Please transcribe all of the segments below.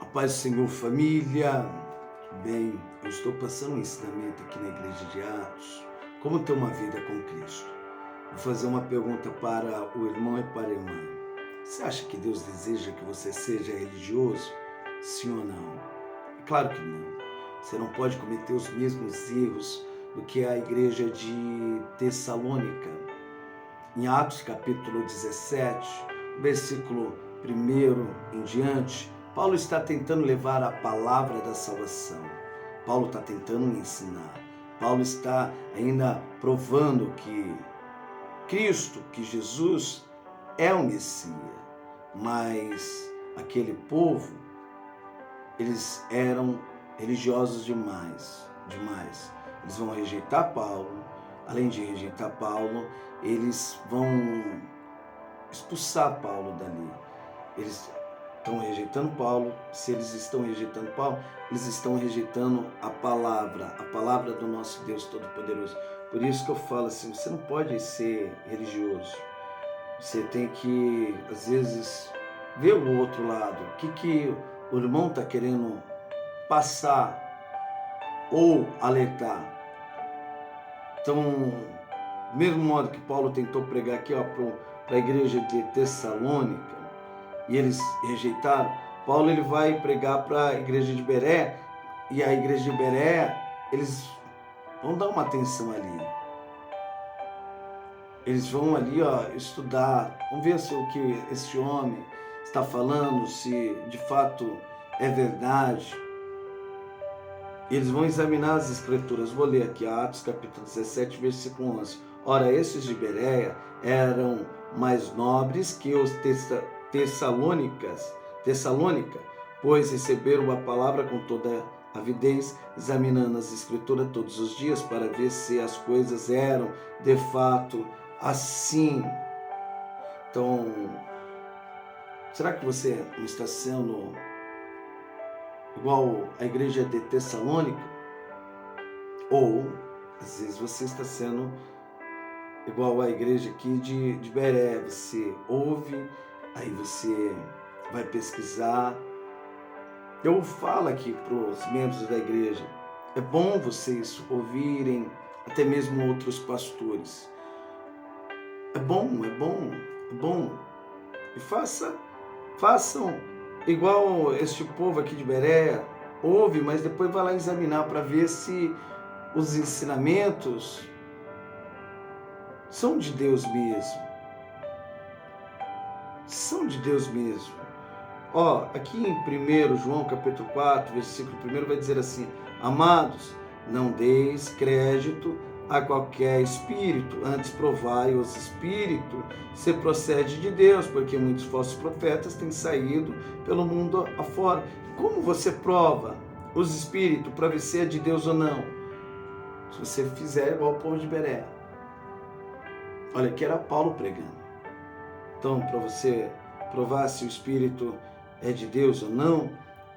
A paz do Senhor, família. Bem, eu estou passando um ensinamento aqui na igreja de Atos, como ter uma vida com Cristo. Vou fazer uma pergunta para o irmão e para a irmã. Você acha que Deus deseja que você seja religioso? Sim ou não? É claro que não. Você não pode cometer os mesmos erros do que a igreja de Tessalônica. Em Atos capítulo 17, versículo 1 em diante, Paulo está tentando levar a palavra da salvação. Paulo está tentando ensinar. Paulo está ainda provando que Cristo, que Jesus é o Messias. Mas aquele povo, eles eram religiosos demais. Eles vão rejeitar Paulo. Além de rejeitar Paulo, eles vão expulsar Paulo dali. Eles estão rejeitando Paulo. Se eles estão rejeitando Paulo, eles estão rejeitando a palavra do nosso Deus Todo-Poderoso. Por isso que eu falo assim, você não pode ser religioso. Você tem que, às vezes, ver o outro lado. O que o irmão está querendo passar ou alertar. Então, do mesmo modo que Paulo tentou pregar aqui para a igreja de Tessalônica, e eles rejeitaram, Paulo ele vai pregar para a igreja de Beré, e a igreja de Beré, eles vão dar uma atenção ali. Eles vão ali estudar, vamos ver se o que esse homem está falando, se de fato é verdade. Eles vão examinar as escrituras. Vou ler aqui Atos capítulo 17, versículo 11. Ora, esses de Bereia eram mais nobres que os Tessalônica, pois receberam a palavra com toda avidez, examinando as escrituras todos os dias para ver se as coisas eram de fato assim. Então, será que você não está sendo igual a igreja de Tessalônica? Ou, às vezes, você está sendo igual a igreja aqui de Beré. Você ouve, aí você vai pesquisar. Eu falo aqui para os membros da igreja, é bom vocês ouvirem até mesmo outros pastores. É bom. E façam igual este povo aqui de Beré, ouve, mas depois vai lá examinar para ver se os ensinamentos são de Deus mesmo. São de Deus mesmo. Aqui em 1 João capítulo 4, versículo 1 vai dizer assim: amados, não deis crédito a qualquer espírito, antes provai os espíritos se procede de Deus, porque muitos falsos profetas têm saído pelo mundo afora. Como você prova os espíritos para ver se é de Deus ou não? Se você fizer igual o povo de Beré. Olha, aqui era Paulo pregando. Então, para você provar se o espírito é de Deus ou não,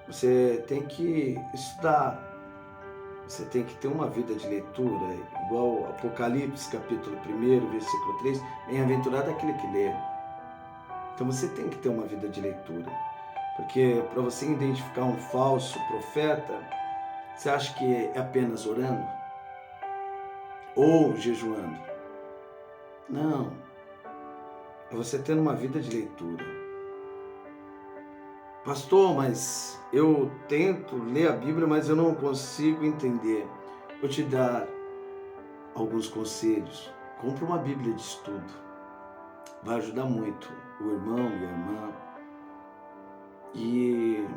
você tem que estudar. Você tem que ter uma vida de leitura, igual Apocalipse, capítulo 1, versículo 3, bem-aventurado aquele que lê. Então você tem que ter uma vida de leitura, porque para você identificar um falso profeta, você acha que é apenas orando? Ou jejuando? Não, é você tendo uma vida de leitura. Pastor, mas eu tento ler a Bíblia, mas eu não consigo entender. Vou te dar alguns conselhos. Compre uma Bíblia de estudo. Vai ajudar muito o irmão e a irmã. E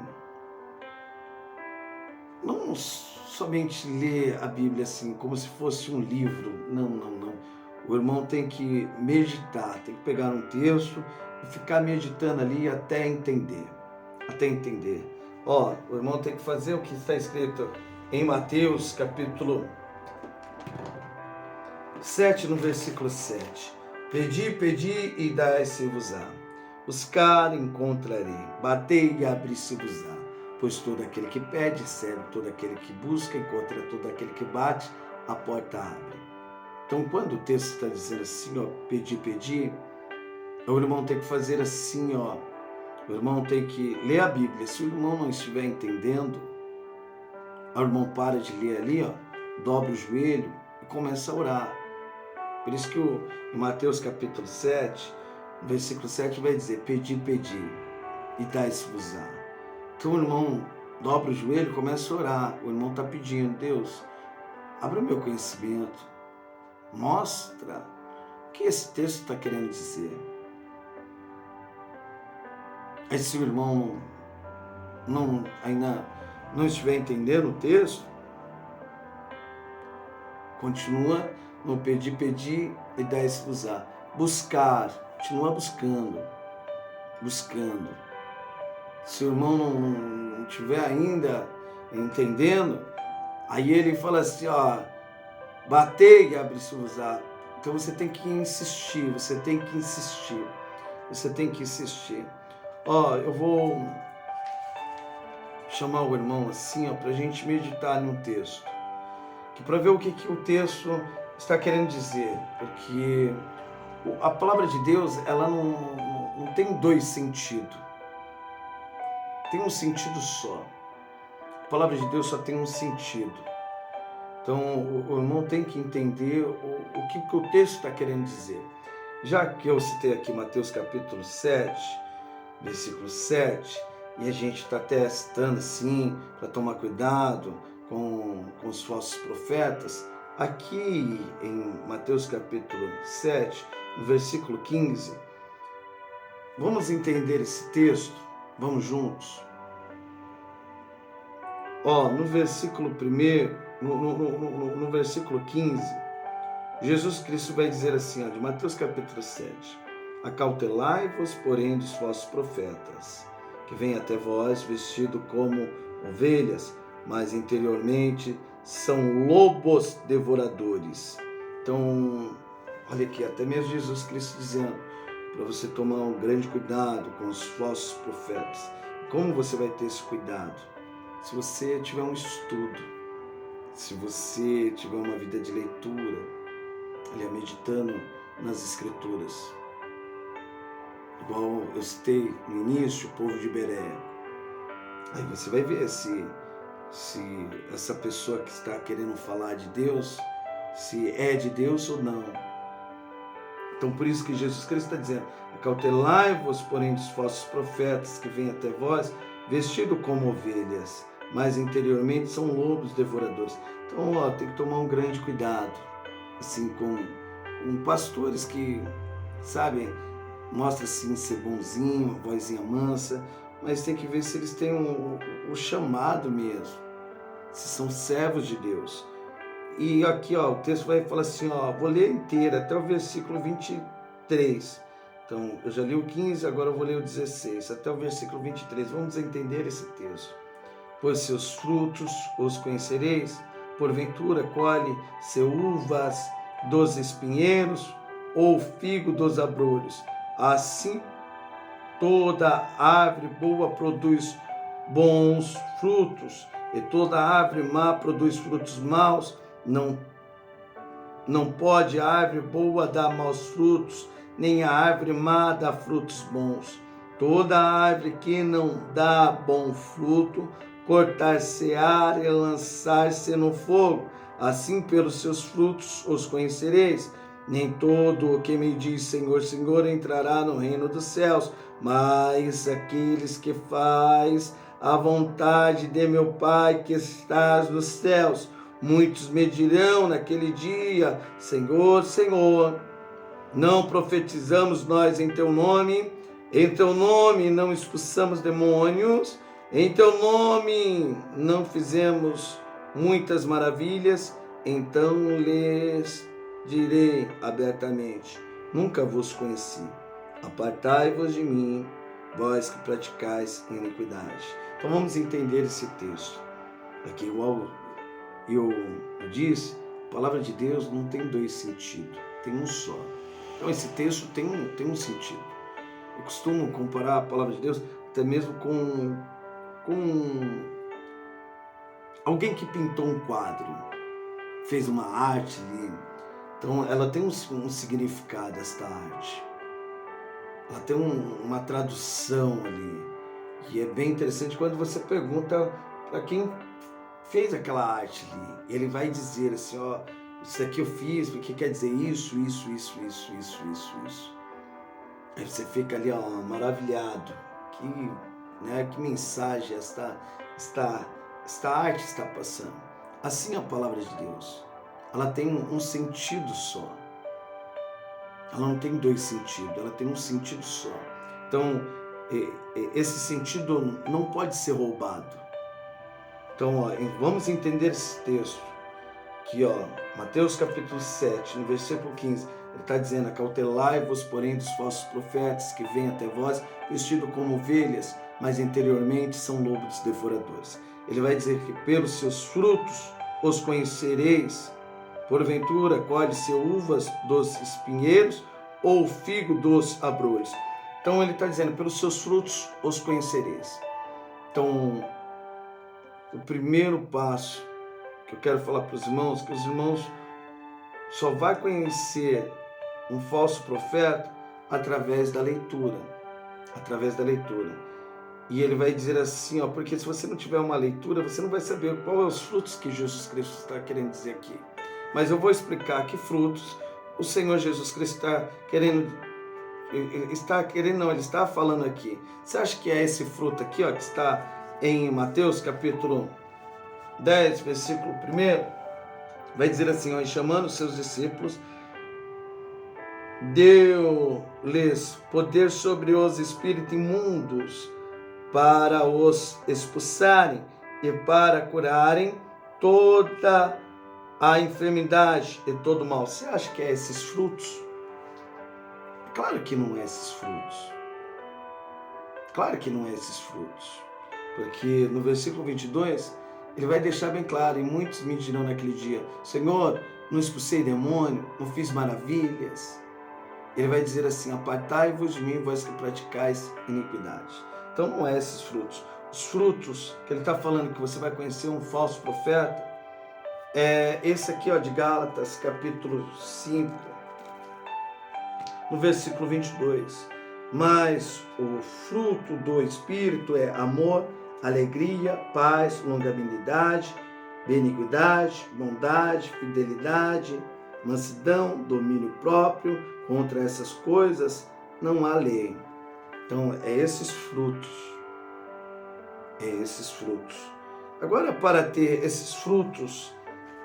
não somente ler a Bíblia assim, como se fosse um livro. Não. O irmão tem que meditar, tem que pegar um texto e ficar meditando ali até entender. O irmão tem que fazer o que está escrito em Mateus capítulo 7, no versículo 7. Pedi e dai-se-vos-á. Buscar, encontrarei. Batei e abri-se-vos-á. Pois todo aquele que pede, recebe. Todo aquele que busca, encontra. Todo aquele que bate, a porta abre. Então, quando o texto está dizendo assim, pedi, o irmão tem que fazer assim, O irmão tem que ler a Bíblia. Se o irmão não estiver entendendo, o irmão para de ler ali, dobra o joelho e começa a orar. Por isso que em Mateus capítulo 7, versículo 7 vai dizer: pedi, pedi, e dai-se-vos-á. Então o irmão dobra o joelho e começa a orar. O irmão está pedindo: Deus, abre o meu conhecimento, mostra o que esse texto está querendo dizer. Aí se o irmão ainda não estiver entendendo o texto, continua no pedir, pedir e dai-se-vos-á. Buscar, continua buscando. Se o irmão não estiver ainda entendendo, aí ele fala assim, batei e abre-se-vos-á. Então você tem que insistir, eu vou chamar o irmão assim, para a gente meditar num texto, para ver o que o texto está querendo dizer, porque a palavra de Deus, ela não tem dois sentidos, tem um sentido só. A palavra de Deus só tem um sentido. Então o irmão tem que entender o que o texto está querendo dizer. Já que eu citei aqui Mateus capítulo 7, versículo 7, e a gente está testando assim, para tomar cuidado com os falsos profetas, aqui em Mateus capítulo 7, no versículo 15, vamos entender esse texto, vamos juntos. No versículo 1, no versículo 15, Jesus Cristo vai dizer assim, de Mateus capítulo 7, acautelai-vos, porém, dos falsos profetas, que vêm até vós vestido como ovelhas, mas interiormente são lobos devoradores. Então, olha aqui, até mesmo Jesus Cristo dizendo para você tomar um grande cuidado com os falsos profetas. Como você vai ter esse cuidado? Se você tiver um estudo, se você tiver uma vida de leitura, meditando nas Escrituras. Igual eu citei no início, o povo de Bereia. Aí você vai ver se essa pessoa que está querendo falar de Deus, se é de Deus ou não. Então por isso que Jesus Cristo está dizendo, acautelai-vos, porém, dos falsos profetas que vêm até vós, vestido como ovelhas, mas interiormente são lobos devoradores. Então tem que tomar um grande cuidado, assim, com pastores que, sabem, mostra assim ser bonzinho, vozinha mansa, mas tem que ver se eles têm o chamado mesmo, se são servos de Deus. E aqui o texto vai falar assim, vou ler inteiro até o versículo 23. Então eu já li o 15, agora eu vou ler o 16 até o versículo 23. Vamos entender esse texto. Pois seus frutos os conhecereis, porventura colhe-se uvas dos espinheiros ou figo dos abrolhos. Assim toda árvore boa produz bons frutos, e toda árvore má produz frutos maus. Não pode a árvore boa dar maus frutos, nem a árvore má dar frutos bons. Toda árvore que não dá bom fruto, cortar-se-á e lançar-se no fogo. Assim pelos seus frutos os conhecereis. Nem todo o que me diz Senhor, Senhor entrará no reino dos céus, mas aqueles que faz a vontade de meu Pai que estás nos céus. Muitos me dirão naquele dia, Senhor, Senhor, não profetizamos nós em teu nome não expulsamos demônios, em teu nome não fizemos muitas maravilhas. Então lhes direi abertamente, nunca vos conheci, apartai-vos de mim, vós que praticais iniquidade. Então vamos entender esse texto. Aqui, igual eu disse, a palavra de Deus não tem dois sentidos, tem um só. Então esse texto tem um sentido. Eu costumo comparar a palavra de Deus até mesmo com alguém que pintou um quadro, fez uma arte ali. Então ela tem um significado, esta arte. ela tem uma tradução ali, e é bem interessante quando você pergunta para quem fez aquela arte ali. Ele vai dizer assim, ó, isso aqui eu fiz porque quer dizer isso. Aí você fica ali, ó, maravilhado. Que mensagem esta arte está passando. Assim a palavra de Deus, ela tem um sentido só. Ela não tem dois sentidos, ela tem um sentido só. Então, esse sentido não pode ser roubado. Então, ó, vamos entender esse texto. Aqui, ó, Mateus capítulo 7, no versículo 15, ele está dizendo: acautelai-vos, porém, dos falsos profetas que vêm até vós, vestidos como ovelhas, mas interiormente são lobos devoradores. Ele vai dizer que pelos seus frutos os conhecereis. Porventura, colhe-se uvas dos espinheiros ou figo dos abrolhos. Então, ele está dizendo, pelos seus frutos os conhecereis. Então, o primeiro passo que eu quero falar para os irmãos, que os irmãos só vão conhecer um falso profeta através da leitura. E ele vai dizer assim, ó, porque se você não tiver uma leitura, você não vai saber quais são os frutos que Jesus Cristo está querendo dizer aqui. Mas eu vou explicar que frutos o Senhor Jesus Cristo está querendo. Ele está falando aqui. Você acha que é esse fruto aqui, ó, que está em Mateus capítulo 10, versículo 1? Vai dizer assim, ó, e chamando seus discípulos, deu-lhes poder sobre os espíritos imundos para os expulsarem e para curarem toda a enfermidade e todo o mal. Você acha que é esses frutos? Claro que não é esses frutos. Porque no versículo 22, ele vai deixar bem claro, e muitos me dirão naquele dia, Senhor, não expulsei demônio, não fiz maravilhas. Ele vai dizer assim, apartai-vos de mim, vós que praticais iniquidade. Então não é esses frutos. Os frutos que ele está falando que você vai conhecer um falso profeta, é esse aqui, ó, de Gálatas, capítulo 5, no versículo 22. Mas o fruto do Espírito é amor, alegria, paz, longanimidade, benignidade, bondade, fidelidade, mansidão, domínio próprio. Contra essas coisas não há lei. Então, é esses frutos. Agora, para ter esses frutos,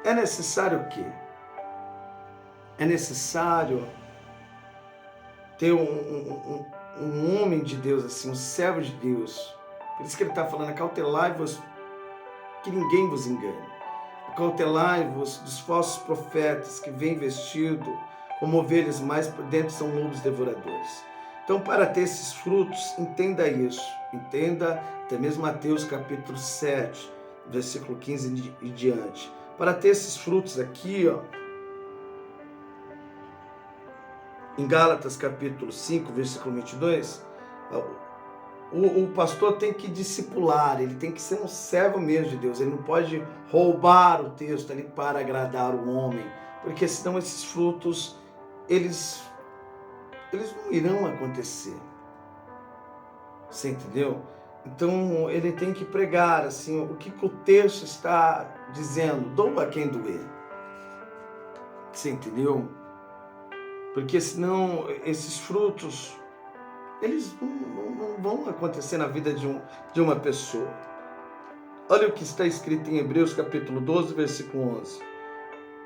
é necessário o quê? É necessário ter um homem de Deus, assim, um servo de Deus. Por isso que ele está falando, acautelai-vos, que ninguém vos engane. Acautelai-vos dos falsos profetas que vêm vestido como ovelhas, mas por dentro são lobos devoradores. Então, para ter esses frutos, entenda isso. Entenda até mesmo Mateus capítulo 7, versículo 15 e diante. Para ter esses frutos aqui, ó, em Gálatas capítulo 5, versículo 22, o pastor tem que discipular, ele tem que ser um servo mesmo de Deus, ele não pode roubar o texto ali para agradar o homem, porque senão esses frutos, eles não irão acontecer. Você entendeu? Então ele tem que pregar assim, o que o texto está dizendo, doa quem doer. Você entendeu? Porque senão esses frutos, eles não vão acontecer na vida de uma pessoa. Olha o que está escrito em Hebreus capítulo 12, versículo 11.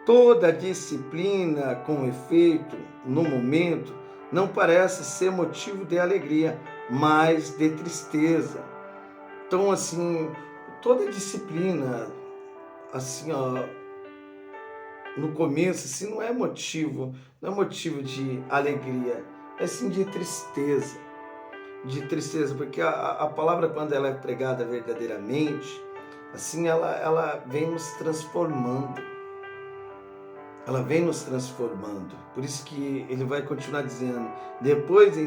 Toda disciplina com efeito no momento não parece ser motivo de alegria, mas de tristeza. Então, assim, toda disciplina, assim, ó, no começo, assim, não é motivo de alegria, é sim de tristeza, porque a palavra, quando ela é pregada verdadeiramente, assim, ela vem nos transformando. Por isso que ele vai continuar dizendo, depois,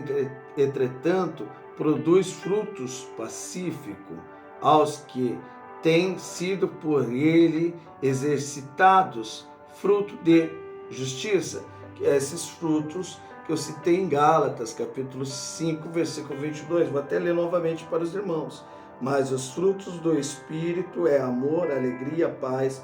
entretanto, produz frutos pacíficos aos que têm sido por ele exercitados, fruto de justiça. Esses frutos, que eu citei em Gálatas, capítulo 5, versículo 22. Vou até ler novamente para os irmãos. Mas os frutos do Espírito é amor, alegria, paz,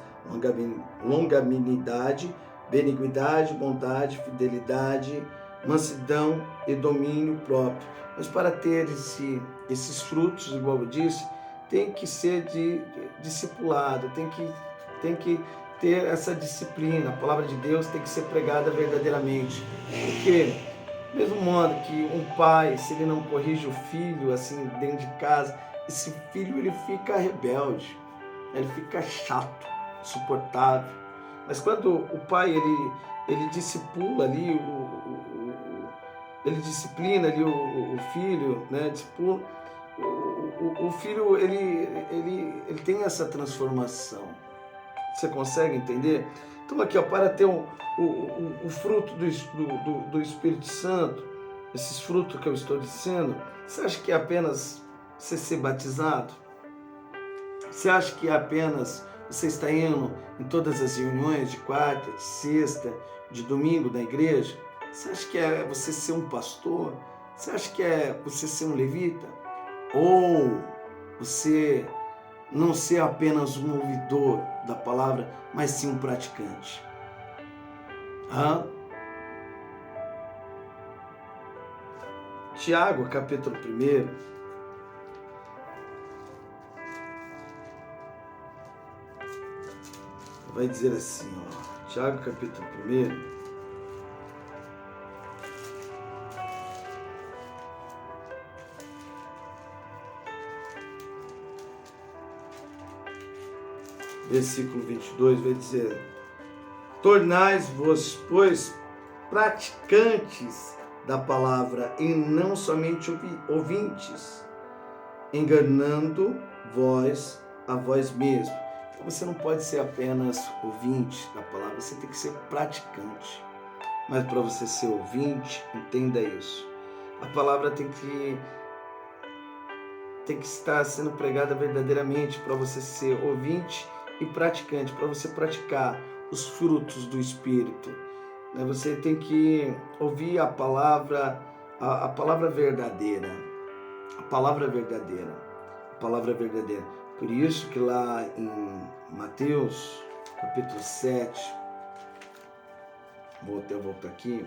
longanimidade, benignidade, bondade, fidelidade, mansidão e domínio próprio. Mas para ter esses frutos, igual eu disse, tem que ser discipulado, tem que ter essa disciplina. A palavra de Deus tem que ser pregada verdadeiramente. Porque, do mesmo modo que um pai, se ele não corrige o filho assim dentro de casa, esse filho ele fica rebelde, ele fica chato, insuportável. Mas quando o pai ele discipula ali, ele disciplina ali o filho, né? Discipula, o filho ele tem essa transformação. Você consegue entender? Então aqui, ó, para ter o fruto do Espírito Santo, esses frutos que eu estou dizendo, você acha que é apenas você ser batizado? Você acha que é apenas você estar indo em todas as reuniões de quarta, de sexta, de domingo da igreja? Você acha que é você ser um pastor? Você acha que é você ser um levita? Ou você não ser apenas um ouvidor da palavra, mas sim um praticante? Tiago, capítulo 1, vai dizer assim, ó, Tiago, capítulo 1, versículo 22, vai dizer: tornai-vos, pois, praticantes da palavra e não somente ouvintes, enganando vós a vós mesmos. Então você não pode ser apenas ouvinte da palavra, você tem que ser praticante. Mas para você ser ouvinte, entenda isso. A palavra tem que estar sendo pregada verdadeiramente para você ser ouvinte e praticante, para você praticar os frutos do Espírito. Você tem que ouvir a palavra verdadeira. A palavra verdadeira. A palavra verdadeira. Por isso que lá em Mateus, capítulo 7, vou até voltar aqui,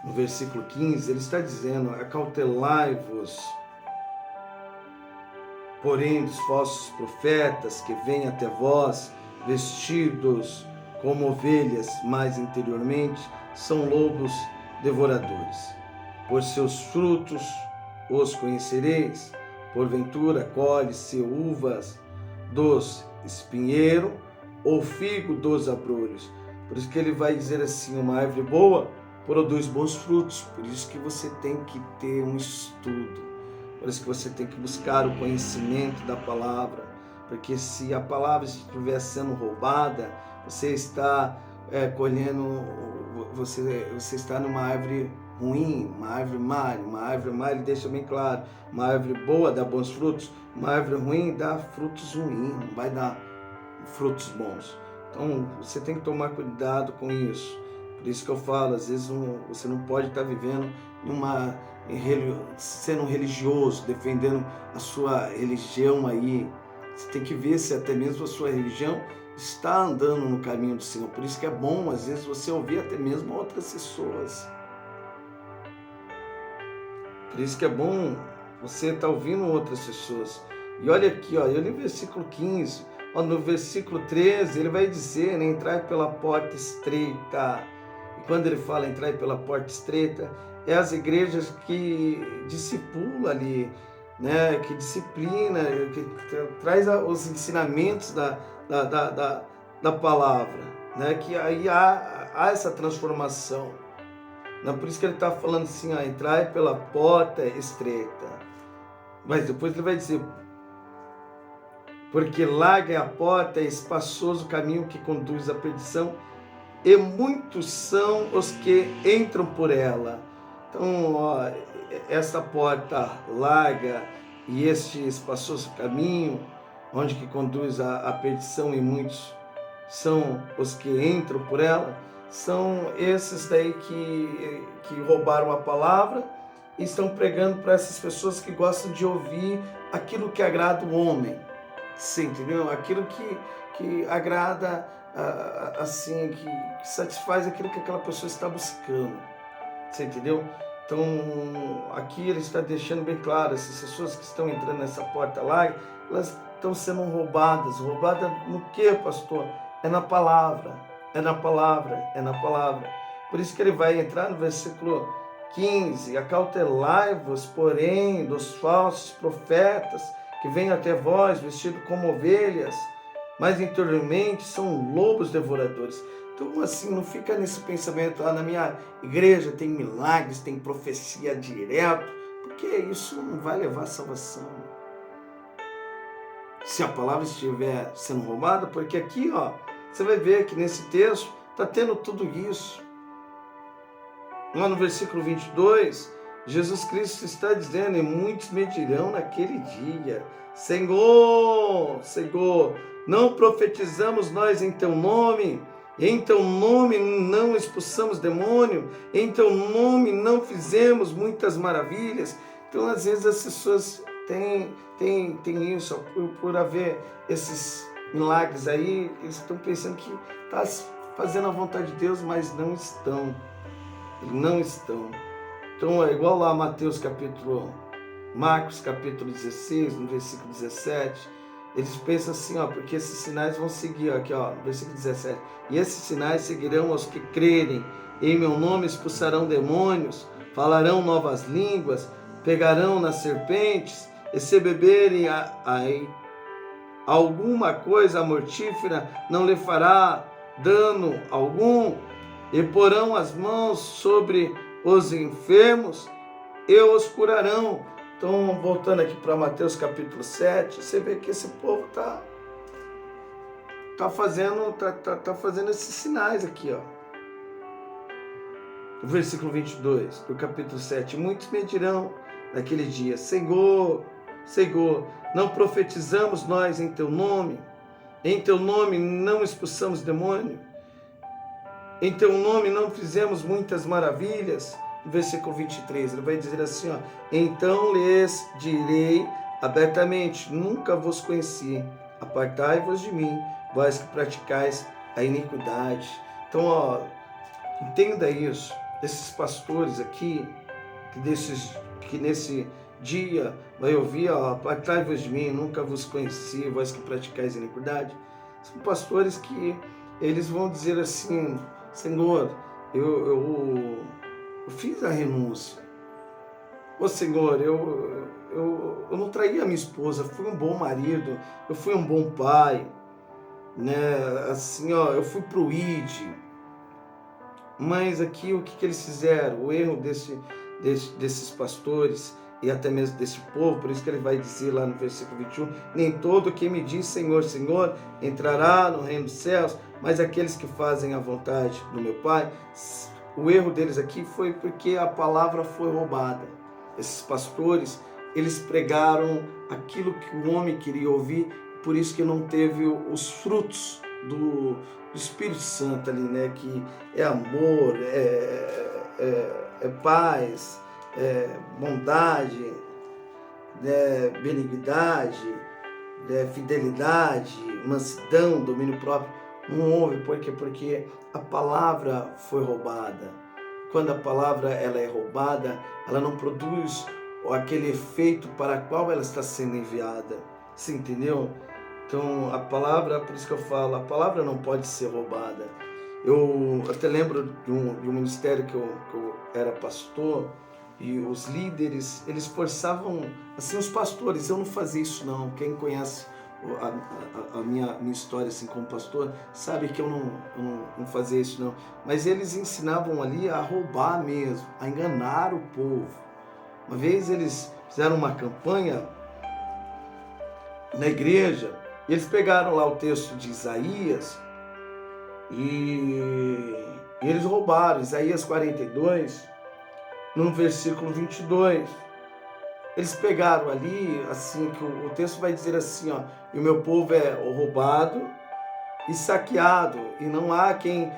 no versículo 15, ele está dizendo: acautelai-vos, porém, dos falsos profetas que vêm até vós, vestidos como ovelhas, mas interiormente são lobos devoradores. Por seus frutos os conhecereis. Porventura colhe-se uvas dos espinheiro ou figo dos abrolhos. Por isso que ele vai dizer assim: uma árvore boa produz bons frutos. Por isso que você tem que ter um estudo. Por isso que você tem que buscar o conhecimento da palavra. Porque se a palavra estiver sendo roubada, você está colhendo, você está numa árvore ruim, uma árvore má, ele deixa bem claro: uma árvore boa dá bons frutos, uma árvore ruim dá frutos ruins, não vai dar frutos bons. Então você tem que tomar cuidado com isso. Por isso que eu falo, às vezes você não pode estar vivendo sendo religioso, defendendo a sua religião aí. Você tem que ver se até mesmo a sua religião está andando no caminho do Senhor. Por isso que é bom, às vezes, você ouvir até mesmo outras pessoas. Por isso que é bom você estar ouvindo outras pessoas. E olha aqui, ó, eu li o versículo 15. Ó, no versículo 13, ele vai dizer, né, entrai pela porta estreita. E quando ele fala entrai pela porta estreita, é as igrejas que discipulam ali, né, que disciplina, que traz os ensinamentos da palavra, né, que aí há essa transformação. Por isso que ele está falando assim: entrai pela porta estreita. Mas depois ele vai dizer: porque larga é a porta, é espaçoso o caminho que conduz à perdição, e muitos são os que entram por ela. Então, ó, essa porta larga e este espaçoso caminho, onde que conduz à perdição, e muitos são os que entram por ela, são esses daí que roubaram a palavra e estão pregando para essas pessoas que gostam de ouvir aquilo que agrada o homem. Você entendeu? Aquilo que agrada, assim, que satisfaz aquilo que aquela pessoa está buscando. Você entendeu? Então, aqui ele está deixando bem claro, essas pessoas que estão entrando nessa porta lá, elas estão sendo roubadas. Roubadas no quê, pastor? É na palavra, é na palavra, é na palavra. Por isso que ele vai entrar no versículo 15, acautelai-vos, porém, dos falsos profetas, que vêm até vós, vestidos como ovelhas, mas interiormente são lobos devoradores. Então, assim, não fica nesse pensamento, na minha igreja tem milagres, tem profecia direto, porque isso não vai levar à salvação. Se a palavra estiver sendo roubada, porque aqui, você vai ver que nesse texto está tendo tudo isso. Lá no versículo 22, Jesus Cristo está dizendo, e muitos me dirão naquele dia, Senhor, Senhor, não profetizamos nós em teu nome? Em teu nome não expulsamos demônio? Em teu nome não fizemos muitas maravilhas? Então, às vezes, as pessoas têm isso, por haver esses milagres aí, eles estão pensando que está fazendo a vontade de Deus, mas não estão. Não estão. Então, é igual lá Marcos capítulo 16, no versículo 17, eles pensam assim, porque esses sinais vão seguir, aqui, no versículo 17, e esses sinais seguirão aos que crerem, em meu nome expulsarão demônios, falarão novas línguas, pegarão nas serpentes, e se beberem alguma coisa mortífera, não lhe fará dano algum, e porão as mãos sobre os enfermos e os curarão. Então, voltando aqui para Mateus capítulo 7, você vê que esse povo tá fazendo esses sinais aqui, Versículo 22, do capítulo 7. Muitos me dirão naquele dia, Senhor, Senhor, não profetizamos nós em teu nome? Em teu nome não expulsamos demônio? Em teu nome não fizemos muitas maravilhas? No versículo 23, ele vai dizer assim, então lhes direi abertamente, nunca vos conheci, apartai-vos de mim, vós que praticais a iniquidade. Então, entenda isso, esses pastores aqui, que nesse dia vai ouvir, apartai-vos de mim, nunca vos conheci, vós que praticais a iniquidade, são pastores que eles vão dizer assim, Senhor, eu fiz a renúncia. Senhor, eu não traí a minha esposa, fui um bom marido, eu fui um bom pai, né? Assim, eu fui pro ID. Mas aqui o que eles fizeram? O erro desses pastores e até mesmo desse povo, por isso que ele vai dizer lá no versículo 21, nem todo que me diz Senhor, Senhor, entrará no reino dos céus, mas aqueles que fazem a vontade do meu Pai. O erro deles aqui foi porque a palavra foi roubada. Esses pastores, eles pregaram aquilo que o homem queria ouvir, por isso que não teve os frutos do Espírito Santo ali, né? Que é amor, é paz, bondade, benignidade, fidelidade, mansidão, domínio próprio. Não houve, por quê? Porque a palavra foi roubada. Quando a palavra ela é roubada, ela não produz aquele efeito para o qual ela está sendo enviada. Você entendeu? Então, a palavra, por isso que eu falo, a palavra não pode ser roubada. Eu até lembro de um ministério que eu era pastor, e os líderes, eles forçavam, assim, os pastores, eu não fazia isso não. Quem conhece a minha história assim como pastor, sabe que eu não fazia isso não. Mas eles ensinavam ali a roubar mesmo, a enganar o povo. Uma vez eles fizeram uma campanha na igreja, e eles pegaram lá o texto de Isaías e eles roubaram Isaías 42, no versículo 22. Eles pegaram ali, assim, que o texto vai dizer assim, e o meu povo é roubado e saqueado, e não há quem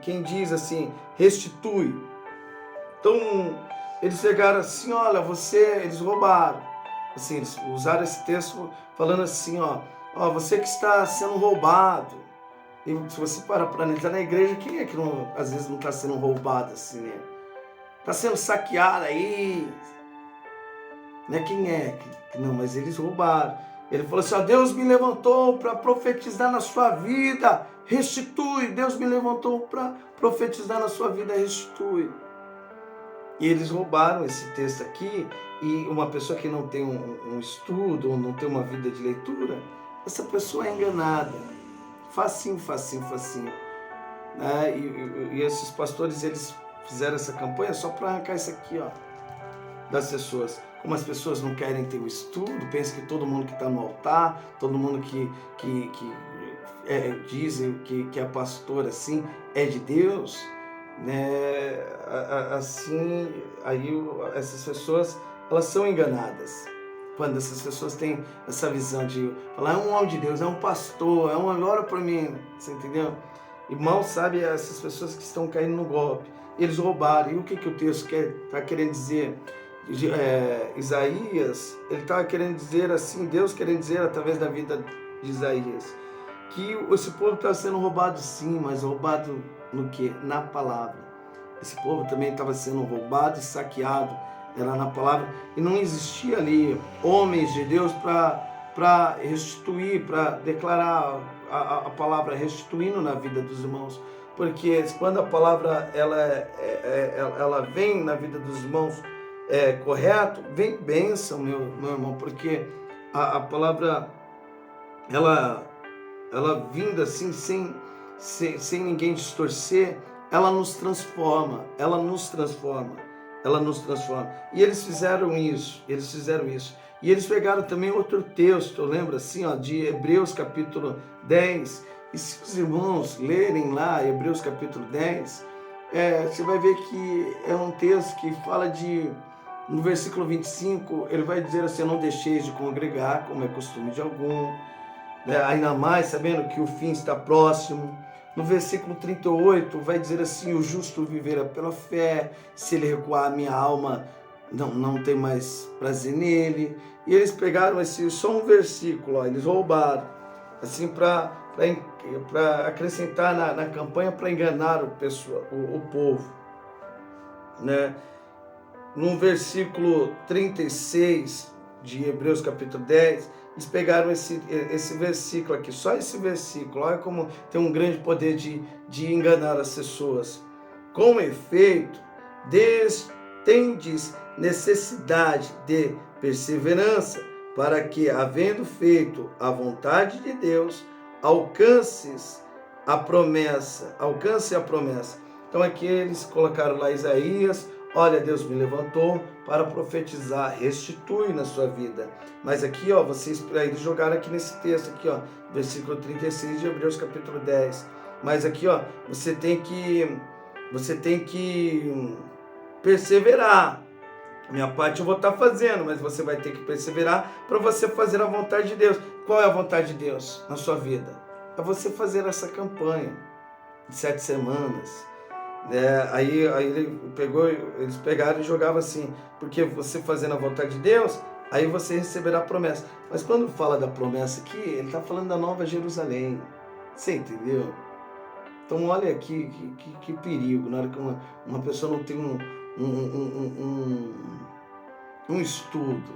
quem diz assim, restitui. Então, eles chegaram assim, olha, eles roubaram. Assim, eles usaram esse texto falando assim, ó, você que está sendo roubado. E se você parar para analisar na igreja, quem é que às vezes não está sendo roubado assim, né? Está sendo saqueado aí. Né? Quem é? Não, mas eles roubaram. Ele falou assim, ó, Deus me levantou para profetizar na sua vida, restitui. Deus me levantou para profetizar na sua vida, restitui. E eles roubaram esse texto aqui, e uma pessoa que não tem um estudo, ou não tem uma vida de leitura, essa pessoa é enganada. Facinho. Né? E esses pastores, eles fizeram essa campanha só para arrancar isso aqui, ó, das pessoas. Como as pessoas não querem ter o estudo, pensam que todo mundo que está no altar, todo mundo que dizem que é pastor assim, é de Deus, né? Assim, aí essas pessoas, elas são enganadas. Quando essas pessoas têm essa visão de falar, é um homem de Deus, é um pastor, é uma glória para mim, você entendeu? Irmão, sabe, essas pessoas que estão caindo no golpe, eles roubaram. E o que o texto está querendo dizer? Isaías, ele estava querendo dizer assim, Deus querendo dizer através da vida de Isaías, que esse povo está sendo roubado sim, mas roubado no quê? Na palavra. Esse povo também estava sendo roubado e saqueado, era na palavra, e não existia ali homens de Deus para restituir, para declarar a palavra restituindo na vida dos irmãos, porque quando a palavra ela vem na vida dos irmãos correto, vem bênção, meu irmão, porque a palavra ela vinda assim sem ninguém distorcer, ela nos transforma. E eles fizeram isso. E eles pegaram também outro texto, lembra assim, ó, de Hebreus capítulo 10. E se os irmãos lerem lá Hebreus capítulo 10, você vai ver que é um texto que fala no versículo 25, ele vai dizer assim, não deixeis de congregar, como é costume de algum, né? Ainda mais sabendo que o fim está próximo. No versículo 38 vai dizer assim, o justo viverá pela fé, se ele recuar, a minha alma não tem mais prazer nele. E eles pegaram só um versículo, ó, eles roubaram, assim, para acrescentar na campanha, para enganar o povo, né? No versículo 36 de Hebreus capítulo 10, eles pegaram esse versículo aqui, só esse versículo. Olha como tem um grande poder de enganar as pessoas. Com efeito, tendes necessidade de perseverança, para que, havendo feito a vontade de Deus, alcance a promessa. Então aqui eles colocaram lá Isaías, olha, Deus me levantou para profetizar, restitui na sua vida. Mas aqui, ó, eles jogaram aqui nesse texto aqui, ó, versículo 36 de Hebreus capítulo 10. Mas aqui, ó, você tem que perseverar. Minha parte eu vou estar fazendo, mas você vai ter que perseverar para você fazer a vontade de Deus. Qual é a vontade de Deus na sua vida? É você fazer essa campanha de 7 semanas. Aí eles pegaram e jogavam assim, porque você fazendo a vontade de Deus, aí você receberá a promessa. Mas quando fala da promessa aqui, ele está falando da Nova Jerusalém. Você entendeu? Então olha aqui que perigo, na hora que uma pessoa não tem um estudo,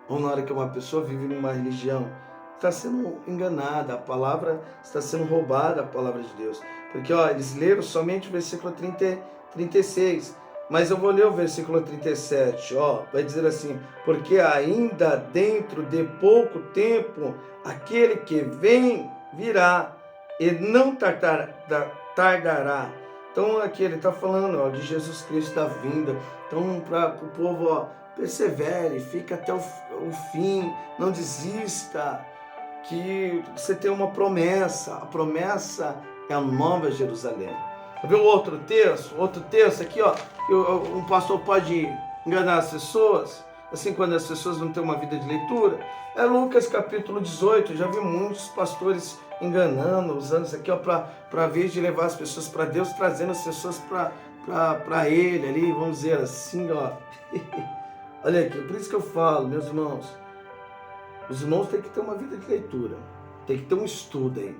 ou na hora que uma pessoa vive numa religião, está sendo enganada, a palavra está sendo roubada, a palavra de Deus. Porque ó, eles leram somente o versículo 36, mas eu vou ler o versículo 37, ó, vai dizer assim, porque ainda dentro de pouco tempo, aquele que vem virá, e não tardará. Então aqui ele está falando, ó, de Jesus Cristo da vinda. Então para o povo, ó, persevere, fica até o fim, não desista, que você tem uma promessa. A promessa é a Nova Jerusalém. Viu outro texto aqui, ó, que um pastor pode enganar as pessoas, assim, quando as pessoas não têm uma vida de leitura. É Lucas capítulo 18, já vi muitos pastores enganando, usando isso aqui para vez de levar as pessoas para Deus, trazendo as pessoas para Ele ali, vamos dizer assim, ó. Olha aqui, por isso que eu falo, meus irmãos, os irmãos têm que ter uma vida de leitura, tem que ter um estudo aí.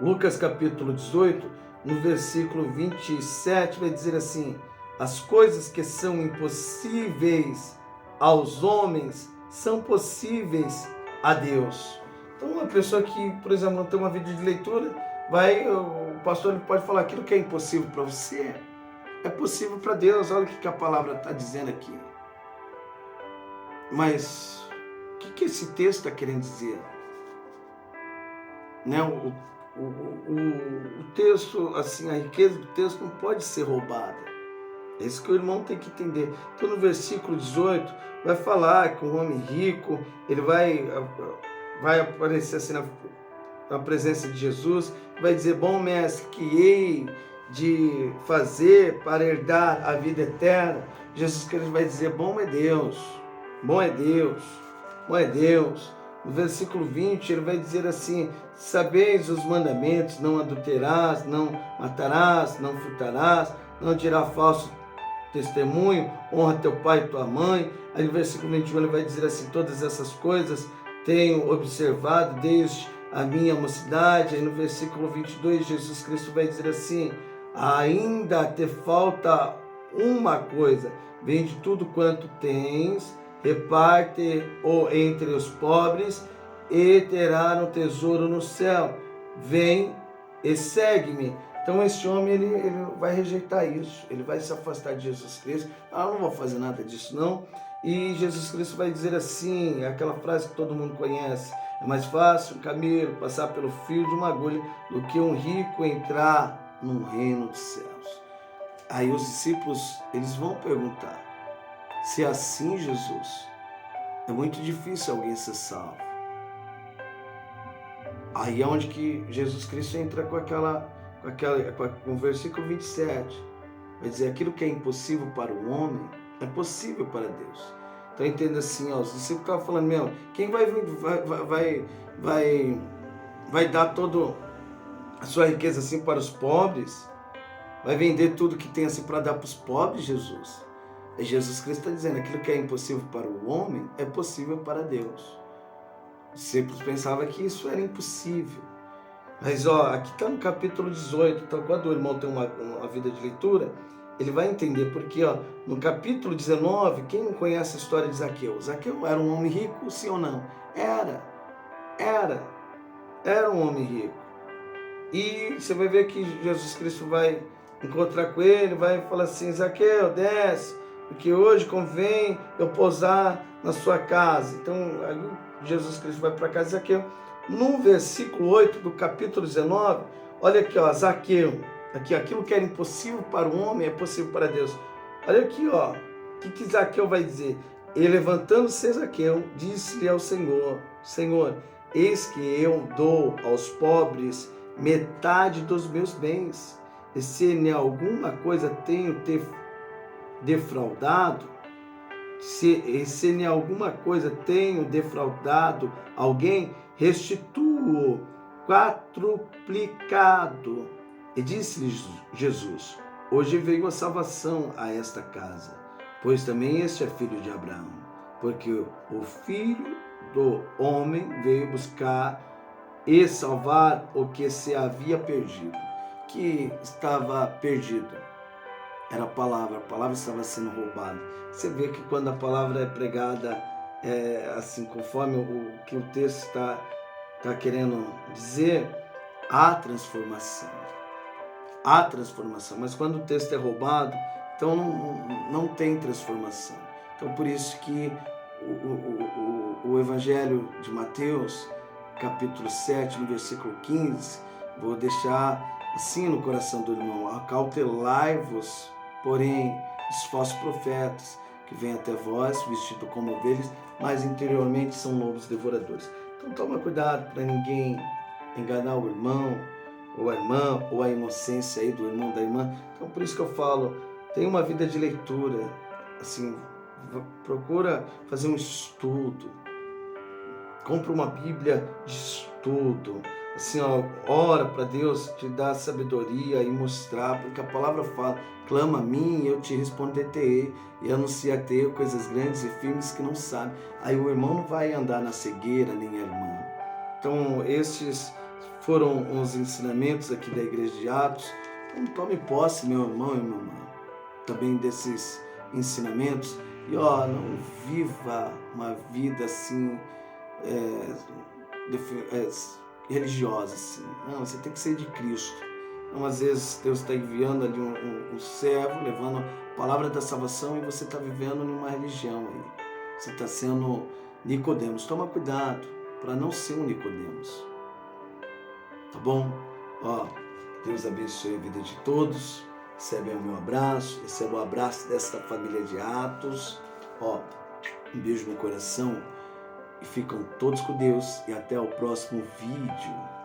Lucas capítulo 18, no versículo 27, vai dizer assim: as coisas que são impossíveis aos homens são possíveis a Deus. Então, uma pessoa que, por exemplo, não tem uma vida de leitura, o pastor pode falar aquilo que é impossível para você, é possível para Deus. Olha o que a palavra está dizendo aqui. Mas o que esse texto está querendo dizer? Né? O texto, assim, a riqueza do texto não pode ser roubada. É isso que o irmão tem que entender. Então, no versículo 18, vai falar que um homem rico, ele vai aparecer assim na presença de Jesus, vai dizer: bom mestre, que hei de fazer para herdar a vida eterna? Jesus Cristo vai dizer: bom é Deus, bom é Deus, bom é Deus. No versículo 20, ele vai dizer assim: sabeis os mandamentos: não adulterarás, não matarás, não furtarás, não dirás falso testemunho, honra teu pai e tua mãe. Aí no versículo 21 ele vai dizer assim: todas essas coisas tenho observado desde a minha mocidade. Aí no versículo 22 Jesus Cristo vai dizer assim: ainda te falta uma coisa, vende tudo quanto tens, reparte-o entre os pobres e terá no tesouro no céu. Vem e segue-me. Então esse homem ele vai rejeitar isso, ele vai se afastar de Jesus Cristo. Eu não vou fazer nada disso não. E Jesus Cristo vai dizer assim, aquela frase que todo mundo conhece: é mais fácil um camelo passar pelo fio de uma agulha do que um rico entrar no reino dos céus. Aí os discípulos, eles vão perguntar: se é assim, Jesus, é muito difícil alguém ser salvo. Aí é onde que Jesus Cristo entra com o versículo 27. Vai dizer: aquilo que é impossível para o homem é possível para Deus. Então entenda assim, ó, os discípulos estavam falando: quem vai dar toda a sua riqueza assim para os pobres? Vai vender tudo que tem assim para dar para os pobres, Jesus? E Jesus Cristo está dizendo: aquilo que é impossível para o homem é possível para Deus. Os discípulos pensavam que isso era impossível. Mas aqui está no capítulo 18, então quando o irmão tem uma vida de leitura, ele vai entender, porque no capítulo 19, quem não conhece a história de Zaqueu? Zaqueu era um homem rico, sim ou não? Era um homem rico. E você vai ver que Jesus Cristo vai encontrar com ele, vai falar assim: Zaqueu, desce, porque hoje convém eu pousar na sua casa. Então aí Jesus Cristo vai para casa de Zaqueu. No versículo 8 do capítulo 19, olha aqui, Zaqueu, aqui, aquilo que era impossível para o homem é possível para Deus. Olha aqui, o que Zaqueu vai dizer? E levantando-se Zaqueu, disse-lhe ao Senhor: Senhor, eis que eu dou aos pobres metade dos meus bens, e se em alguma coisa tenho te defraudado, se em alguma coisa tenho defraudado alguém, restituo quadruplicado. E disse-lhe Jesus: hoje veio a salvação a esta casa, pois também este é filho de Abraão, porque o Filho do Homem veio buscar e salvar o que se havia perdido. Que estava perdido era a palavra estava sendo roubada. Você vê que quando a palavra é pregada, assim, conforme o que o texto está querendo dizer, há transformação. Mas quando o texto é roubado, então não tem transformação. Então por isso que o Evangelho de Mateus, capítulo 7, no versículo 15, vou deixar assim no coração do irmão: acautelai-vos, porém, dos falsos profetas, que vêm até vós, vestidos como ovelhas, mas interiormente são lobos devoradores. Então toma cuidado para ninguém enganar o irmão, ou a irmã, ou a inocência aí do irmão, da irmã. Então por isso que eu falo, tenha uma vida de leitura, assim, procura fazer um estudo, compra uma Bíblia de estudo, tudo. Assim, ó, ora para Deus te dar sabedoria e mostrar, porque a palavra fala, clama a mim e eu te responderei e anunciar-te coisas grandes e firmes que não sabe. Aí o irmão não vai andar na cegueira, nem a irmã. Então, estes foram os ensinamentos aqui da Igreja de Atos. Então, tome posse, meu irmão e minha irmã, também desses ensinamentos. E, ó, não viva uma vida assim, religiosa, assim. Não, você tem que ser de Cristo. Então, às vezes, Deus está enviando ali um servo, levando a palavra da salvação e você está vivendo numa religião aí. Você está sendo Nicodemos. Toma cuidado para não ser um Nicodemos. Tá bom? Ó, Deus abençoe a vida de todos. Recebe o meu abraço, recebe o abraço desta família de Atos. Ó, um beijo no coração. E ficam todos com Deus. E até o próximo vídeo.